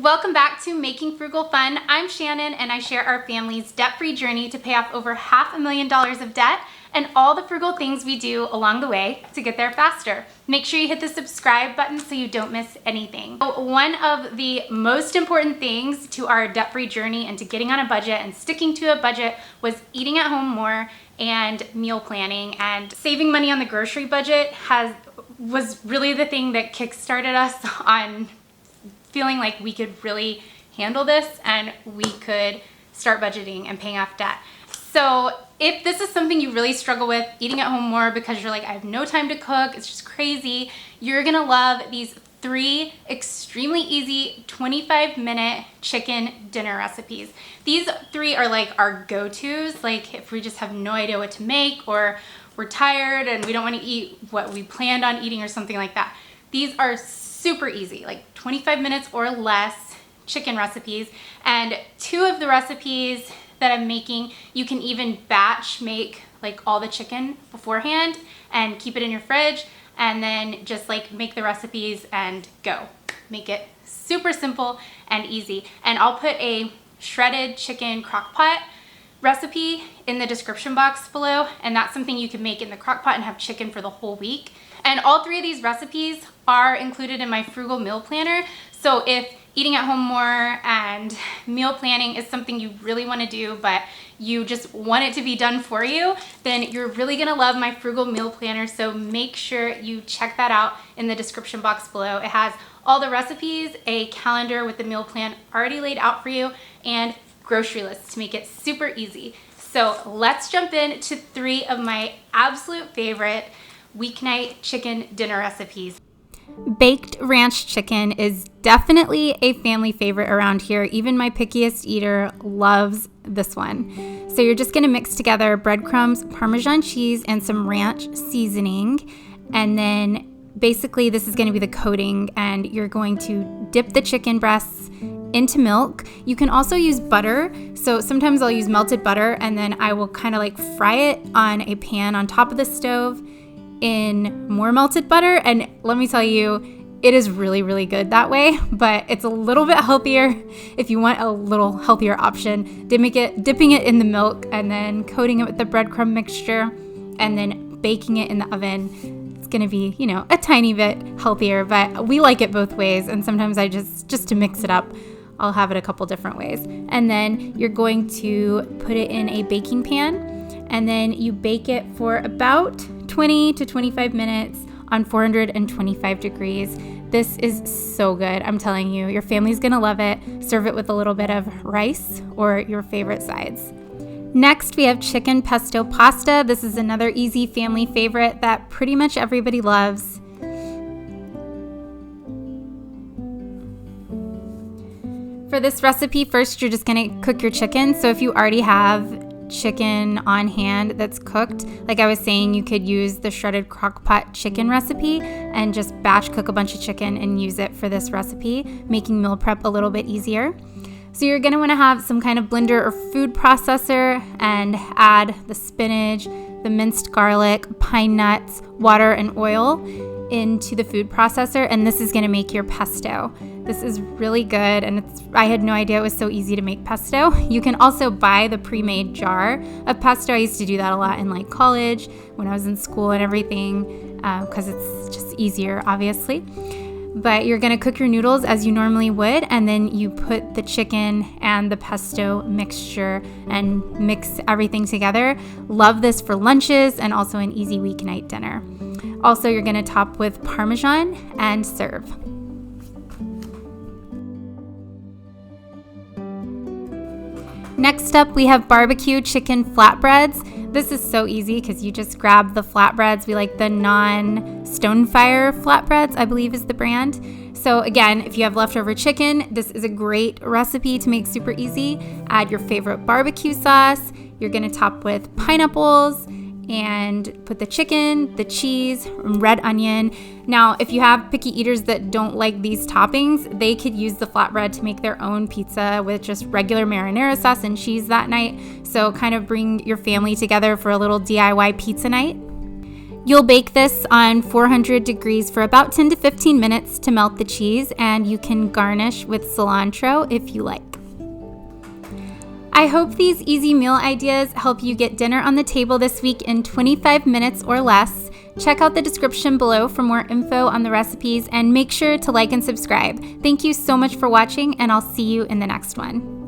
welcome back to Making Frugal Fun. I'm Shannon and I share our family's debt-free journey to pay off over $500,000 of debt and all the frugal things we do along the way to get there faster. Make sure you hit the subscribe button so you don't miss anything. One of the most important things to our debt-free journey and to getting on a budget and sticking to a budget was eating at home more and meal planning, and saving money on the grocery budget was really the thing that kickstarted us on feeling like we could really handle this and we could start budgeting and paying off debt. So if this is something you really struggle with, eating at home more because you're like, I have no time to cook, it's just crazy, you're gonna love these 3 extremely easy 25-minute chicken dinner recipes. These 3 are like our go-tos, like if we just have no idea what to make or we're tired and we don't want to eat what we planned on eating or something like that. These are super easy, like 25 minutes or less chicken recipes. And 2 of the recipes that I'm making, you can even batch make like all the chicken beforehand and keep it in your fridge, and then just like make the recipes and go. Make it super simple and easy. And I'll put a shredded chicken crock pot recipe in the description box below, and that's something you can make in the crock pot and have chicken for the whole week. And all 3 of these recipes are included in my frugal meal planner. So if eating at home more and meal planning is something you really want to do, but you just want it to be done for you, then you're really going to love my frugal meal planner. So make sure you check that out in the description box below. It has all the recipes, a calendar with the meal plan already laid out for you, and grocery lists to make it super easy. So let's jump into 3 of my absolute favorite weeknight chicken dinner recipes. Baked ranch chicken is definitely a family favorite around here. Even my pickiest eater loves this one. So you're just going to mix together breadcrumbs, Parmesan cheese, and some ranch seasoning. And then basically this is going to be the coating, and you're going to dip the chicken breasts into milk. You can also use butter. So sometimes I'll use melted butter, and then I will kind of like fry it on a pan on top of the stove in more melted butter. And let me tell you, it is really, really good that way, but it's a little bit healthier if you want a little healthier option. Dipping it in the milk and then coating it with the breadcrumb mixture and then baking it in the oven. It's gonna be, a tiny bit healthier, but we like it both ways. And sometimes I just to mix it up, I'll have it a couple different ways. And then you're going to put it in a baking pan, and then you bake it for about 20 to 25 minutes on 425 degrees. This is so good. I'm telling you, your family's gonna love it. Serve it with a little bit of rice or your favorite sides. Next, we have chicken pesto pasta. This is another easy family favorite that pretty much everybody loves. For this recipe, first you're just gonna cook your chicken. So if you already have chicken on hand that's cooked, like I was saying, you could use the shredded crock pot chicken recipe and just batch cook a bunch of chicken and use it for this recipe, making meal prep a little bit easier. So you're going to want to have some kind of blender or food processor and add the spinach, the minced garlic, pine nuts, water, and oil into the food processor, and this is going to make your pesto. This is really good, and I had no idea it was so easy to make pesto. You can also buy the pre-made jar of pesto. I used to do that a lot in like college when I was in school and everything, because it's just easier, obviously. But you're going to cook your noodles as you normally would, and then you put the chicken and the pesto mixture and mix everything together. Love this for lunches and also an easy weeknight dinner. Also, you're going to top with Parmesan and serve. Next up, we have barbecue chicken flatbreads. This is so easy because you just grab the flatbreads. We like the non-Stonefire flatbreads, I believe is the brand. So again, if you have leftover chicken, this is a great recipe to make super easy. Add your favorite barbecue sauce. You're going to top with pineapples and put the chicken, the cheese, red onion. Now, if you have picky eaters that don't like these toppings, they could use the flatbread to make their own pizza with just regular marinara sauce and cheese that night. So kind of bring your family together for a little DIY pizza night. You'll bake this on 400 degrees for about 10 to 15 minutes to melt the cheese, and you can garnish with cilantro if you like. I hope these easy meal ideas help you get dinner on the table this week in 25 minutes or less. Check out the description below for more info on the recipes, and make sure to like and subscribe. Thank you so much for watching, and I'll see you in the next one.